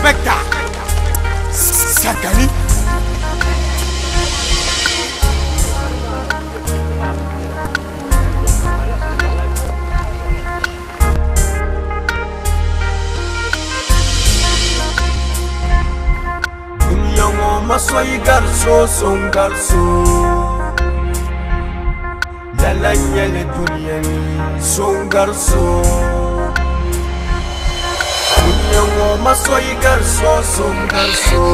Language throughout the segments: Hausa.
Inspector Sakali. Maswai garso son garso lalanyele duniyani son garso kunyango maswai garso son garso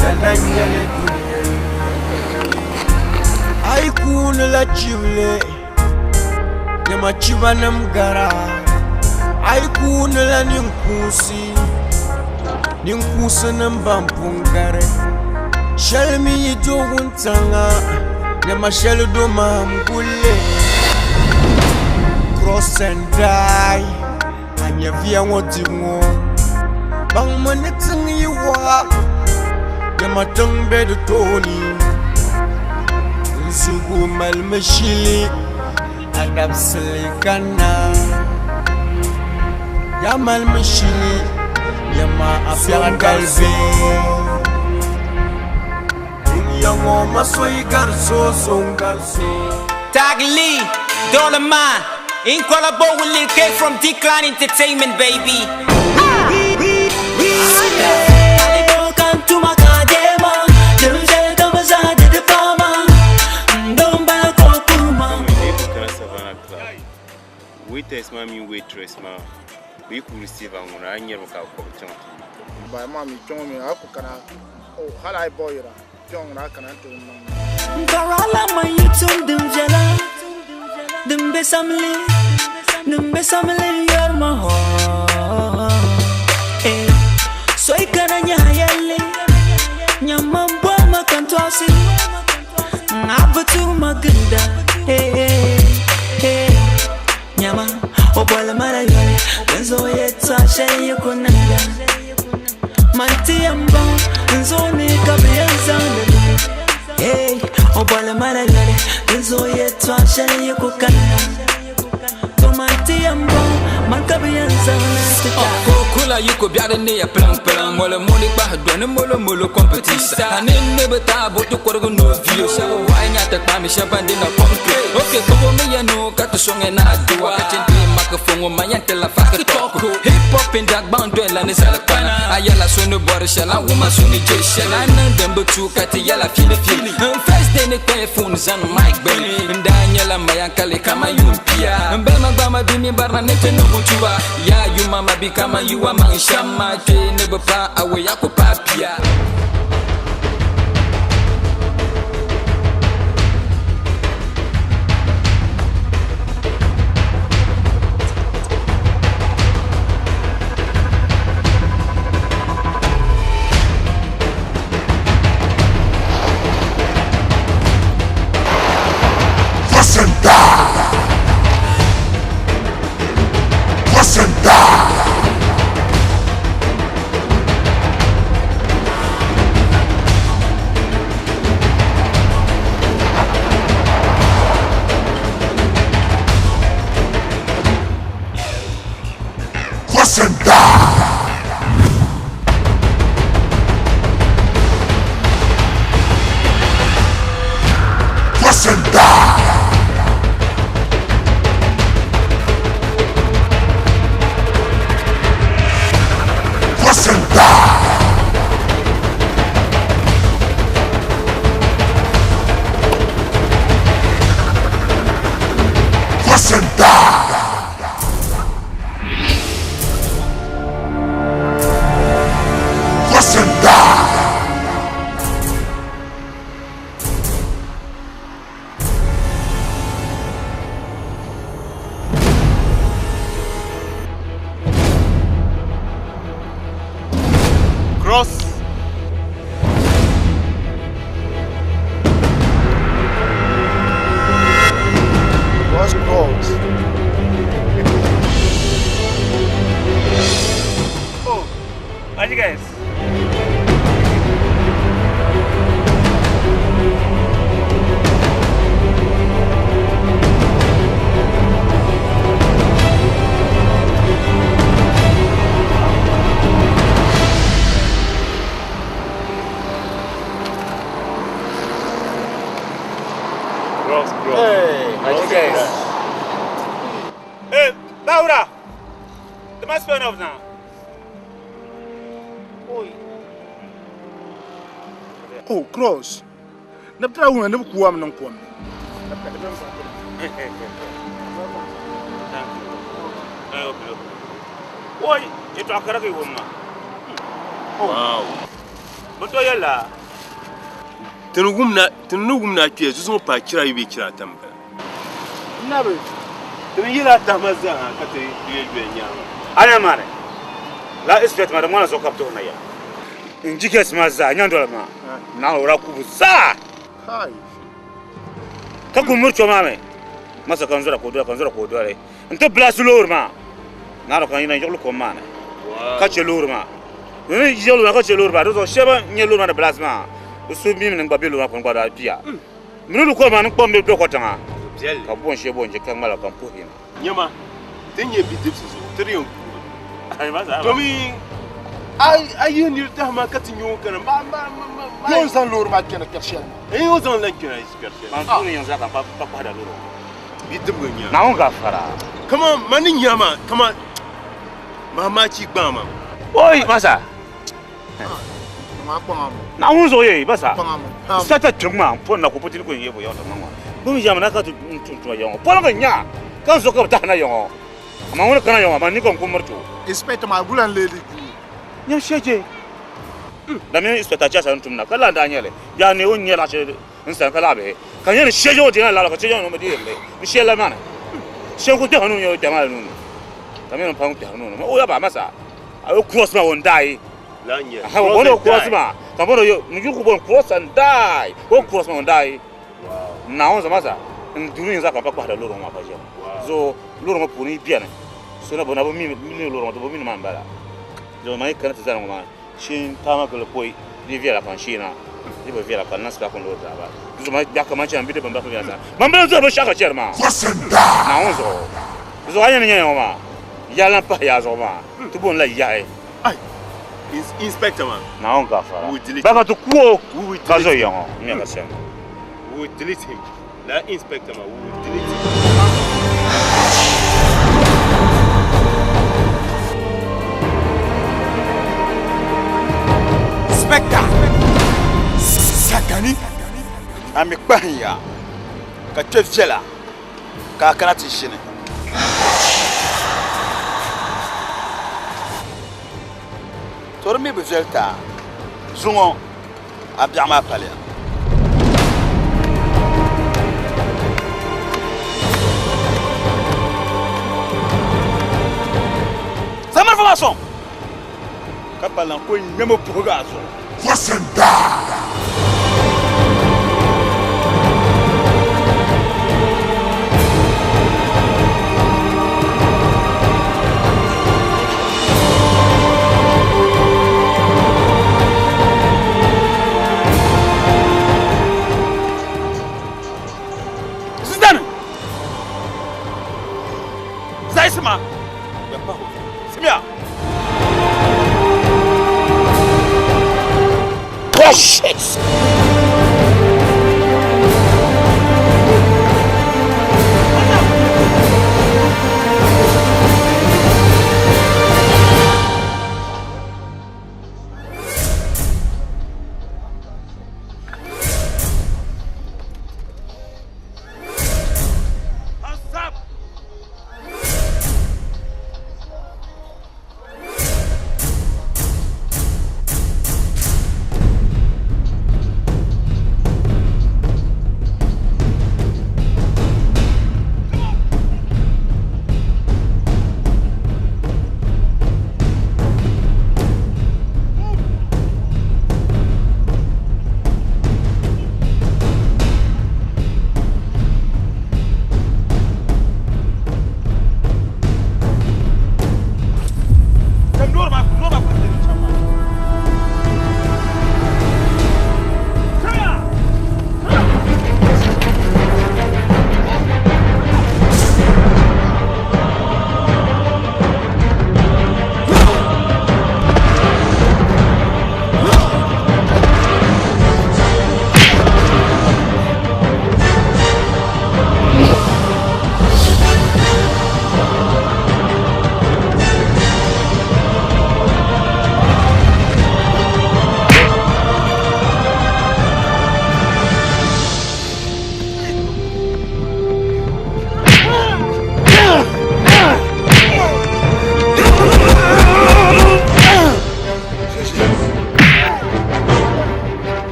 lalanyele duniyani ay kun la chivle nyama chivanam gara ay kun la ninkusi Ninkusanam bampungare Shalmi yido wuntanga Nyama shaludo mamgule Cross and die Anya via wotingo Bang maniting yiwa Nyama tangbedu toni Nzugu malmashili Adab silikana Ya malmashili Yama afyan galbe Yango maswai garso son garso Dagbani, Dollar in collabo with Lil K from Decline Entertainment, baby. Waiters, mommy, waitress, ma. We could receive an onion of our culture. By mommy, join me. I could oh, how I boy, John, I cannot do Karala, my YouTube, them jala, them besamily, you're my heart. So I can't yell, Yamamba, my cantosi, Nabatu, my Yama, oh, Balamara, and so it's a shame you couldn't. Manti amba, and so make up your hey, oh, Balamara, and so it's a shame you could to Manti amba, Mancabians. Kula yuko biada ne ya plan wala mole ba dona molo competition anen ne beta boto korgo no view sa wa nya ta pa mi shabande na pompe okay ko me ya no ka to songe na duwa ka tente microphone ma ya tela fa ka toko hip hop in Dagbani do la ne sala kana ayala sonu bor shala wo ma sonu je shala nan dembe tu ka te yala fili first day ne ko phone zan mic ben ndanya la ma ya kale kama yumpia mbe magba bi mi barna ne te no butuwa ya you mama bi kama you are man shama te ne bapa awe yako papia Laura, the must be enough now. Oh, cross. Naptra una ne kuam non kuam. Oi, you talk a woman. Wow. But I la. Tenugumna tia zuzo pa kira yibe kira tamba. Nabe. Tenira tamaza kate biye nyama. Ana mare. La expect madam wana so kapto na ya. Injike smaza nyandola ma. Na ora kubusa. Hai. Ka kumurcho mame. Masa kanzura kodwa le. Nte blasulor ma. Na ro kan ina joglu ko mana. Ka chelur ma. Ni jelu na ka chelur ba do sheba nyelur na blasma. So mi min ngba belu na kon gba bia. Minu ko ma nkpom be do ko tanga. Ka bon shebo nje kan mala kan pohin. Nyama. Tenye bidipsi so. Triyon. Ai masa. Tomi ay ni tahma katinyo kana ma Yon san lor ma kena kershel. yo zan lan kira special. Man tuni yanzu kan pa da loro. Bidip ganya. Na on ga fara. Come on, mani nyama. Come on. Mama chi gbama. Oi masa. Ma pam. Na on zo ye basa. Pam. Sata tuma pon na ko putin ko yebo yon mama. Bu jam na ka tu yon. Pon ga nya. Kan zo ka ta na yon. Ma wona kana yon ma ni ko murtu. Inspector ma bulan leli. Nya sheje. Da me inspector cha san tumna kala da nyele. Ya ne on nyela che nsan kala be. Kan yen sheje o dina la ko sheje no me di le. Ni shela mana. She ko de hanu yo de ma nu. Da me no pa de hanu no. O ya ba masa. Ayo cross ma won dai. Lanya. Ha wo no cross ma. Ka bo yo ni ku bon cross and die. Wo cross ma won dai. Wow. Na on masa. Nduru nza ka pa kwa da loro ma ba je. So loro ma puni bia ne. So na bona bo mi loro ma to bo mi ma mbala. Jo mai kana tazana ma. Shin tama ko koi ni via la panchina. Ni bo via la panasa ko lo ba. Jo mai ya ka ma cha mbide bamba ko ya sa. Mamba zo bo shaka cherma. Na on zo. Zo anya ni nyayo ma. Ya la pa ya zo ma. Tu bon la ya e. Ai. Inspector man. Na on ka fara. We delete. Ba ka tu kuo. We Ka zo delete. ya ho. Ni ka shem. We delete him. La inspector man. We delete him. Spectre Sakani Ami kpahia Ka tefjela Ka kanati shine Tormi bevelta Zungo Abiama palea Sama information Kapalan ko nyemo pogazo Zaisma ya paho Simia Oh shit!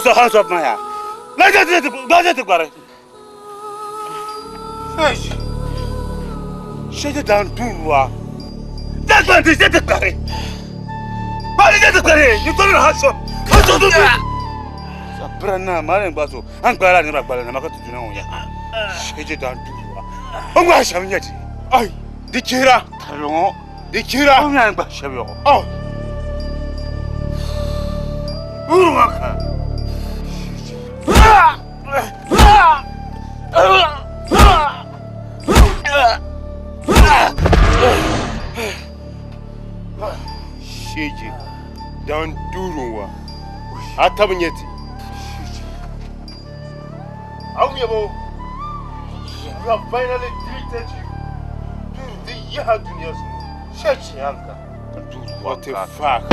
Hands up, Maya. Let's get it. Shut it down, Dua. That's what they said. How did you get it? You told me hands up. Hands up. Sabrina, Marian Basso, and Clara never got to know. Shut it down, Dua. Oh, why shall we get it? Oh, the Kira. The Kira. Oh, Uruaka. Shiji, don't do Ruwa. Atabanyeti. Amiable, you have finally treated you to the Yahadunias. Shachi Anka. What a fuck.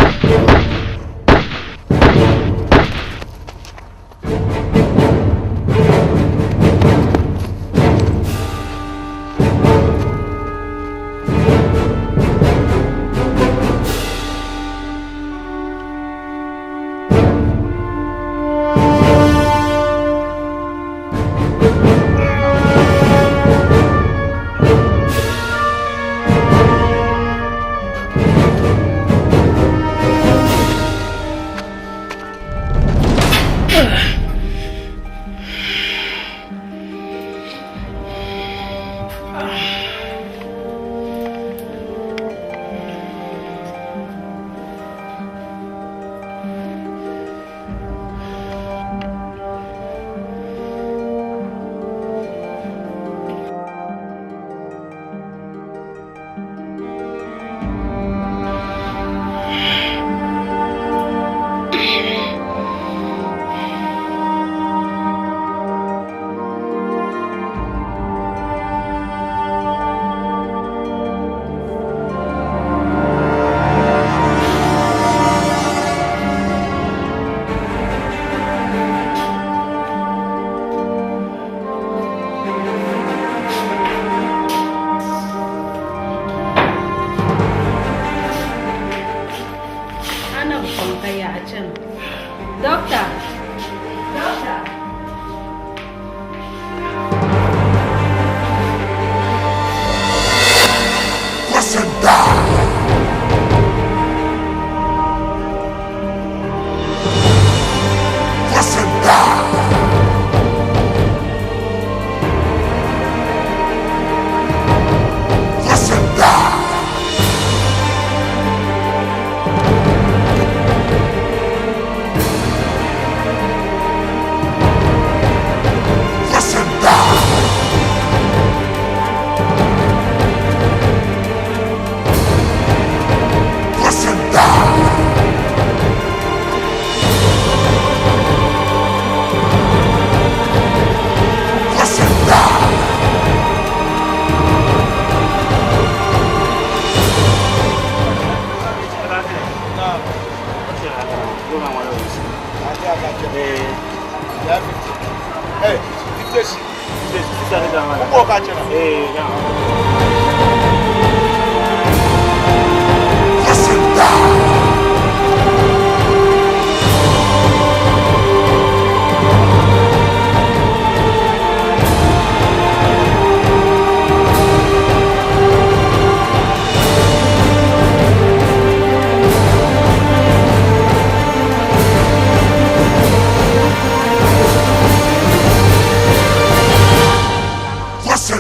Listen,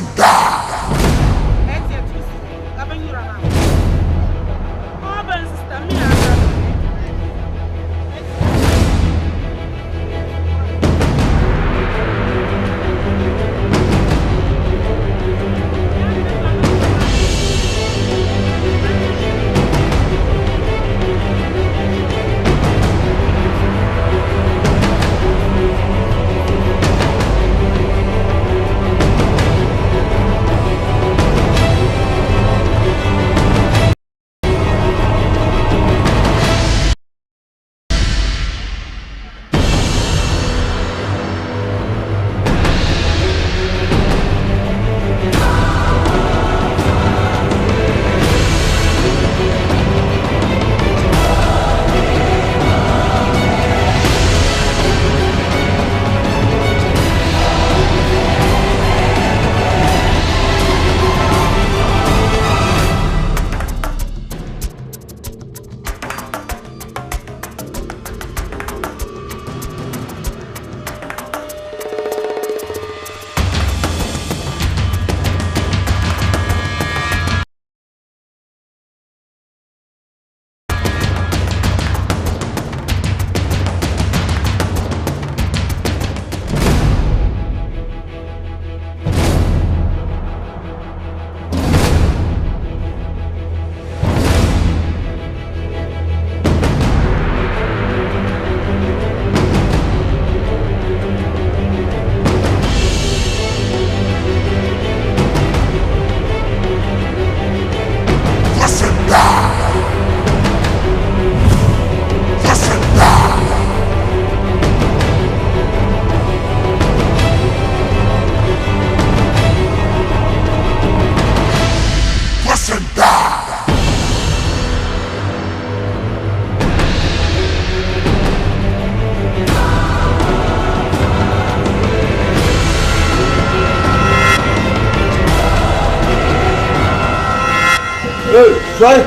Joy.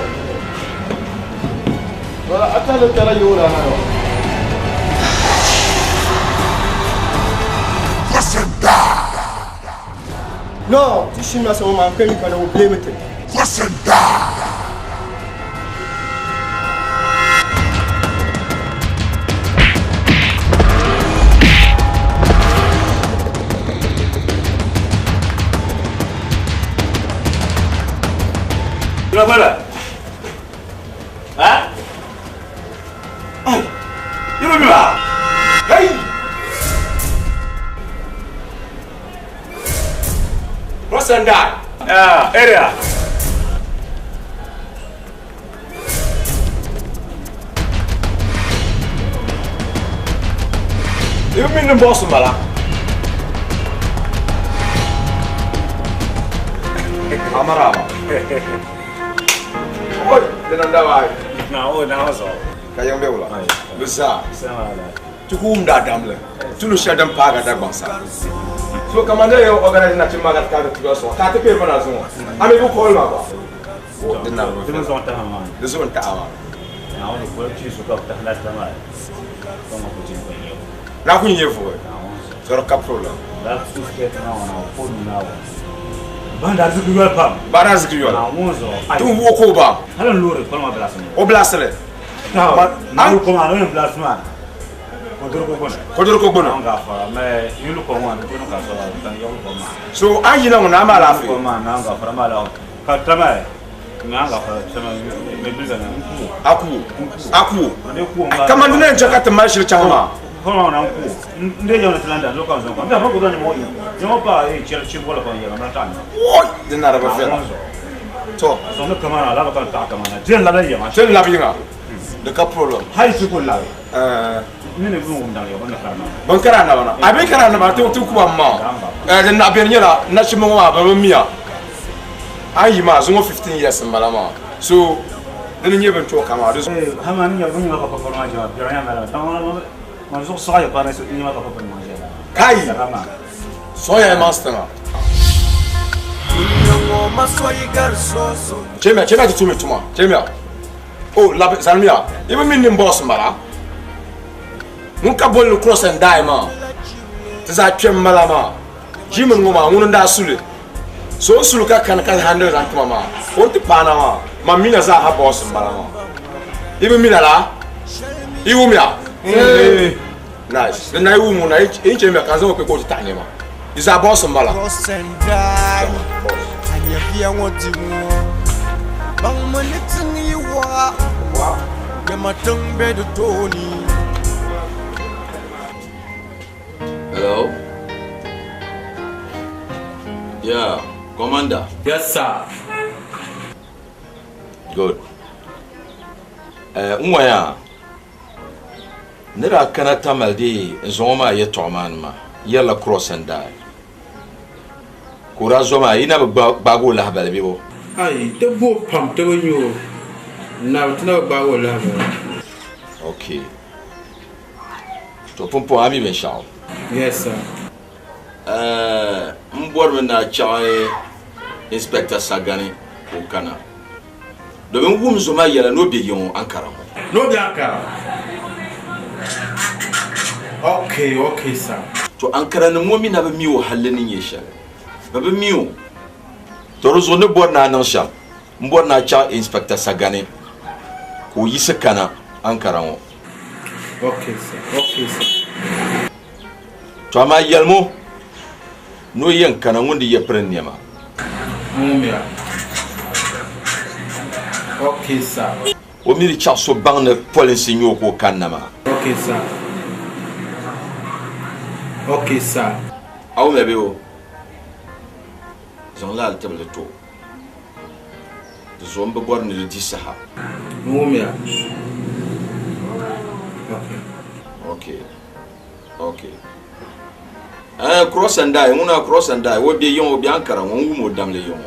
Well, I tell you what I know. No, this is not I'm coming for the blame it. Gimana? Hah? Oh, gimana? Hey! What's that? Area. You mean the boss, Mala? Amarama. Oi, then I'm the Now so. Kayang Beula. Bisa. Tukum da damle. Tulu shadam paga da bansa. So commander yo organize na chima ga ka to so. Ka te pe bana so. Ami bu call ma ba. Dinna. Dinna so ta ma. Dinna so ta ma. Na woni ko ci su ka ta na ta ma. Ko ma ko ci ko yo. Na ku nyevo. So ka problem. Da su ke ta na wana ko na wa. Banda zikuyol pam. Banda zikuyol. Na monzo. Tu wo ko ba. Hala lore ko ma blasme. O blasle. Na ko ma no blasma. Kodoro ko bona. Nga fara me yulu ko ma ko no ka so tan yo ko ma. So anyi na ngona ma la fi. Ko ma na nga fara ma la. Ka tama. Nga fara tama me bilza na nku. Aku. Ne ku nga. Kama ndine nchaka te mashiri chama. Ko ma na nku. Nde yo na tlanda zo ka zo ka. Nda ba ko dani mo yi. Yo pa e chimbola ko ya na tan. Oi, dinna ba fe. To. So no kama na la ba ka ta kama na. Tin la ya ma. Tin la bi nga. De ka problem. Hai su ko la. Nene bu ngam yo ban karana bana abin karana ba to ku amma da na abin yara na shi mun wa ba miya ayi ma zungo 15 years malama so dan nye ban to kama da ha ma ni ya bunyi ma ko ko ma ja bi ran mala ta ma zo so ya pa na so ni ma ko ko ma ja kai so ya master na chema tu me tuma chema oh la salmia ibe min ni boss mara nunca bol cross and die ma tza twem malama jimin ngoma ngun nda sule so sulu ka kan 100 rand mama on ti pana ma mina za ha boss malama ibe mina la iwu mia nice then na iwu mu na inche me kan zo pe ko ti tanye ma isa boss mala cross and die anya bia woti mu bang manitin yiwa ke matang be do toni. Hello? Yeah, Commander. Yes, sir. Good. Mwaya. Nira kana tamaldi zoma ye toman ma. Yalla cross and die. Kura zoma ina bago la habal bibo. Ai, the boat pump to you. Now to know bago la. Okay. To pumpo ami ben shao. Yes, sir. Mbor na chawe Inspector Sagani Okana. Do ben wum zoma yela no be yon Ankara. No be Ankara. Okay, sir. To Ankara no momi na be miwo halle ni yesha. Ba be miwo. To rozo no bor na nan sham. Mbor na cha Inspector Sagani ko yise kana Ankara wo. Okay, sir. To ama yelmo no yen kana ngundi ye prenema. Mumia. Okay, sir. O miri cha so bang ne police nyoko kanama. Okay, sir. Aw mebe o. Zon la table to. Zon be bor ni le disaha. Mumia. Okay. Cross and die, una cross and die. What be yon obi Ankara, won mo dam le yon.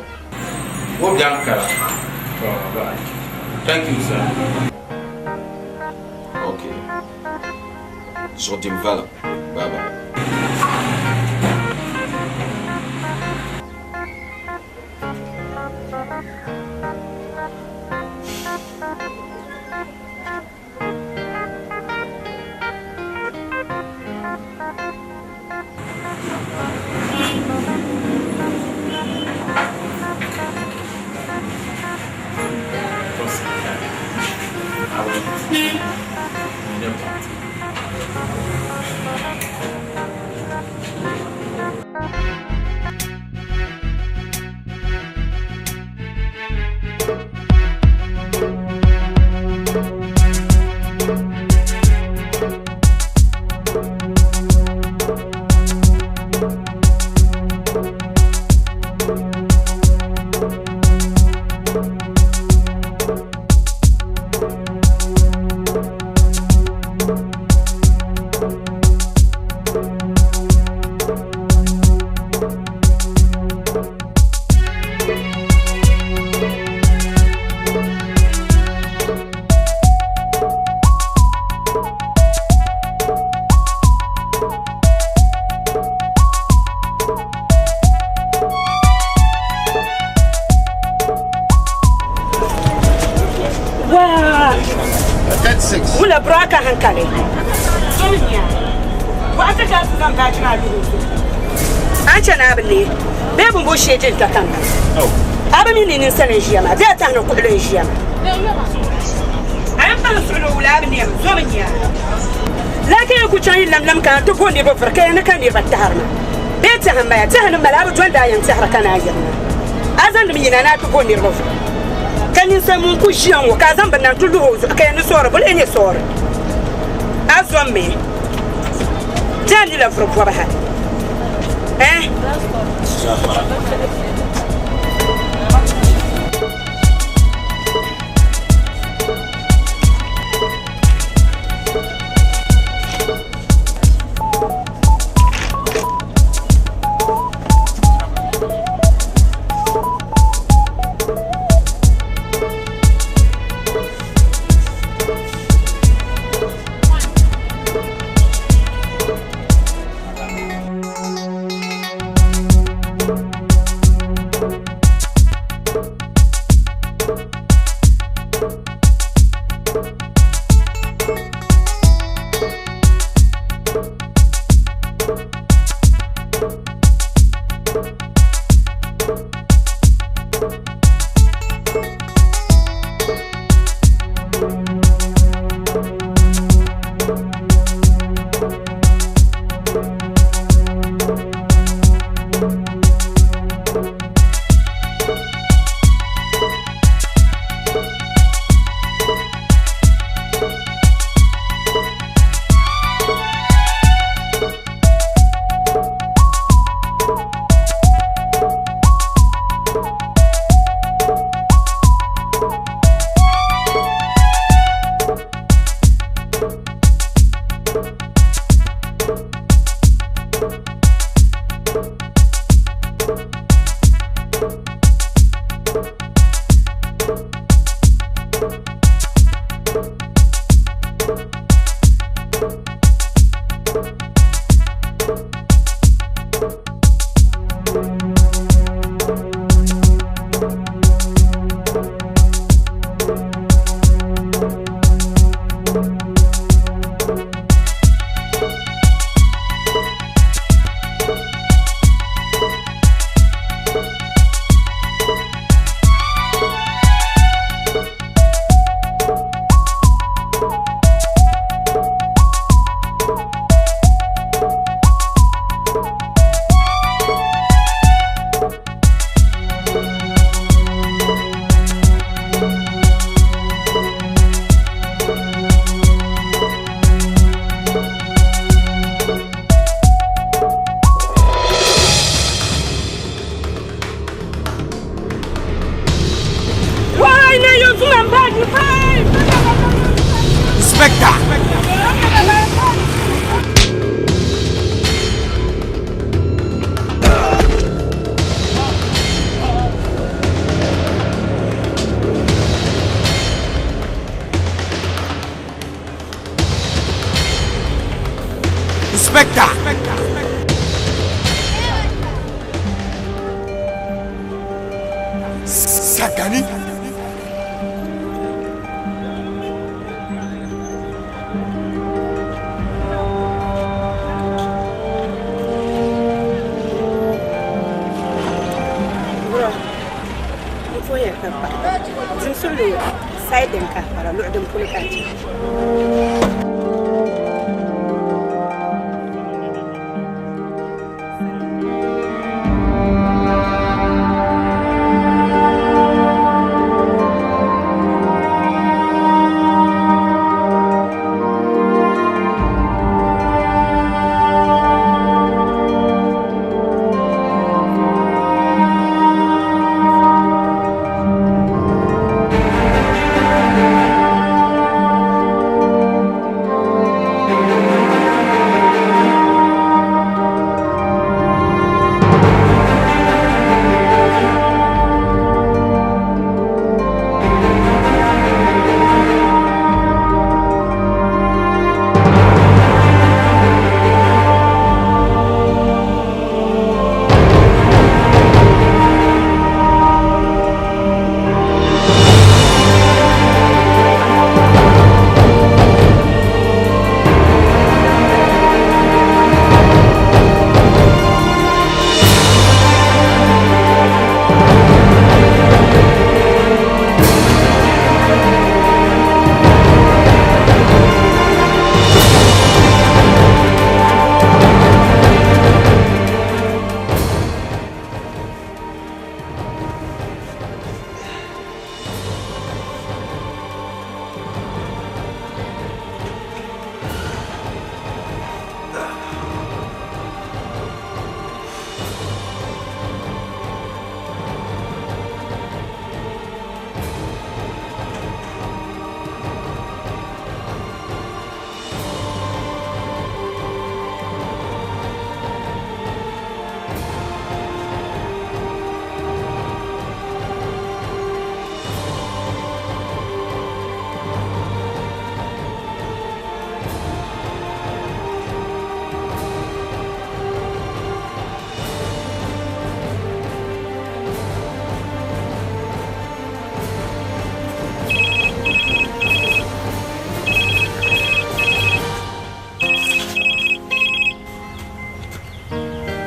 What be Ankara? Oh, right. Thank you, sir. Okay. So dim vala. Bye bye. Mula braka hankale. Sonia. Wata ka su zan kaci na duhu. An ce na abin bebin bo shi jin ta kan. Abin ne sanin shi ma. Zai ta hannun kudin shi ma. An fara sulu wula abin ne zo min ya. Lakin ku can yin lamlam ka to ko ne ba farka ne kan ne ba ta harma. Bai ta hamma ya ta hannun malabu jon da yan ta harka na yin. Azan da mina na to ko ne ba. Kanin sai mun ku shiyan wa ka zan ban tulu hozo kai ni sora bul ene sora azwan me jani la fro kwa baha Inspector! Sagani? sai dinka para ludin fulkanci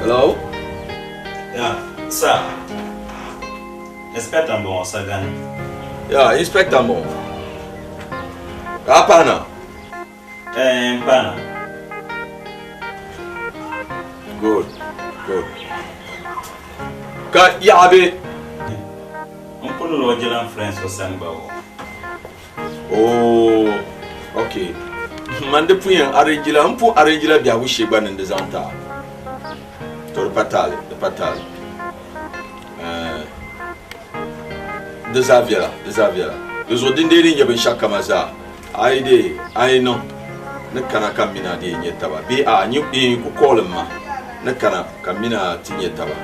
Hello? Yeah, sir. Inspector Mbon Sagani. Yeah, Inspector Mbon. Apana? Mpana. Good, good. Ka yabe. Mpolo lojelan friends for Sangbawo. Oh, okay. Mande puyen arrangila, mpu arrangila bia wishe ba nende zanta. To patale. Desaviela. Les odinderi nyebe shaka maza. Aide, aino. Ne kana kamina di nyetaba. Bi a nyu ku kolma. Ne kana kamina ti nyetaba.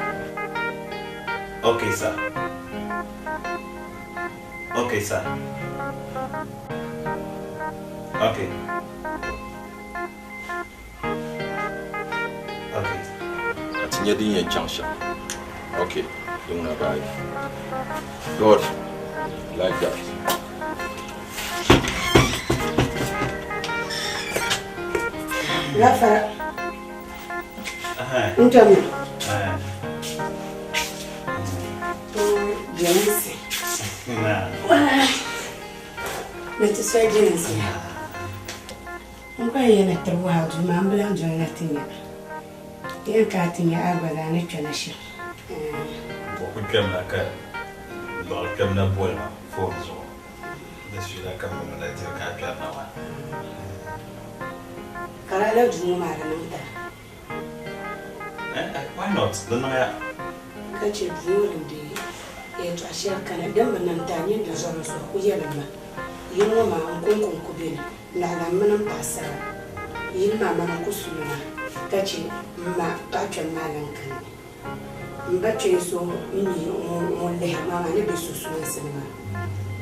Okay, sir. Okay. Atinya di yen changsha. Okay. Don't worry about it. Good. Like that. Rafa. Ntami. Jensi. Neti swa jensi. Mkwa yena tawa hadu mambla njona tinya. Yen ka tinya agwala ne twanashe. Beaucoup de la carte. Dans le club de bois, faut raison. Je suis là comme on a dit au cap là. Karala du marananta. Why not? Don't know. Kace burin da ya tashi kana dan manan tanye da zoro so ku yela ma. Yin ma an kunkun ku bin na lamanan pasa. Yin ma mana kusuna. Kace ma ta twan malan kan. Mbache so ini on le mama ne be susu nsema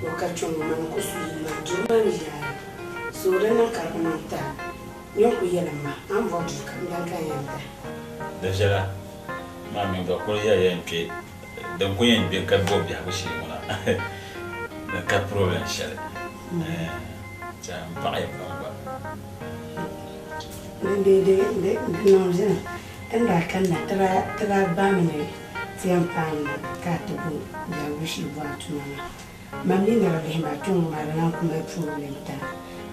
wakati mama kusu ma juma ya so rena karnanta yoko yela ma ambo kan yanga yanda déjà mami ba ko ya yanke dan ko yan bin ka bobi ha shi mona da ka problem shale jam pa ya ba de non je enda kan na tra ba mine tiam pan ka to bu ya wishi ba tuma Mammy never came back to my uncle my problem.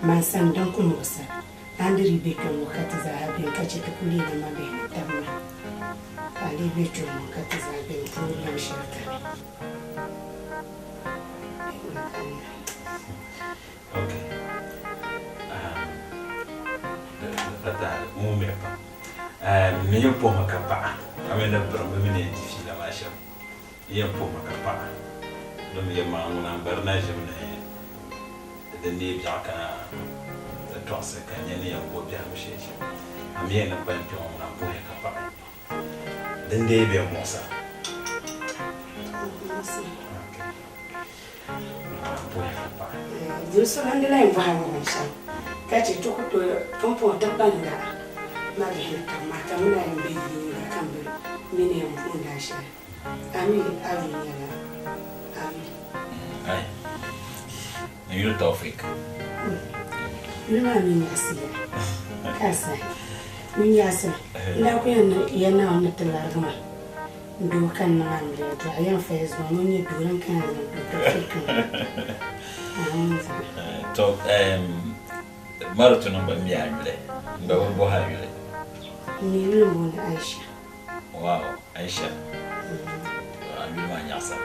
My son don't come also. And the Rebecca Mocatas have been catching the police and my baby. I leave it to Mocatas have been problem shelter. Okay. Me yung po makapa. Kami na pero me ni sila masya. Yung po makapa. Dumi yung mga unang bernage mo na the need jaka the toss kanya ni yung po biya mo siya. Ami na pa yung unang po makapa. Den day be mo sa. Po makapa. Just on the line for her. Catch it took to put the banda. Mari matamuna mbili kambe mini mfunda sha ami avinyala ami ai ni Tawfik nima mini asiya kasa mini asa la ko yana on talarma do kan na amle to ayan facebook muni duran kan to marathon namba mi amle ngawo bo hayule ni lumu na Aisha. Wow, Aisha. Ami manyasa.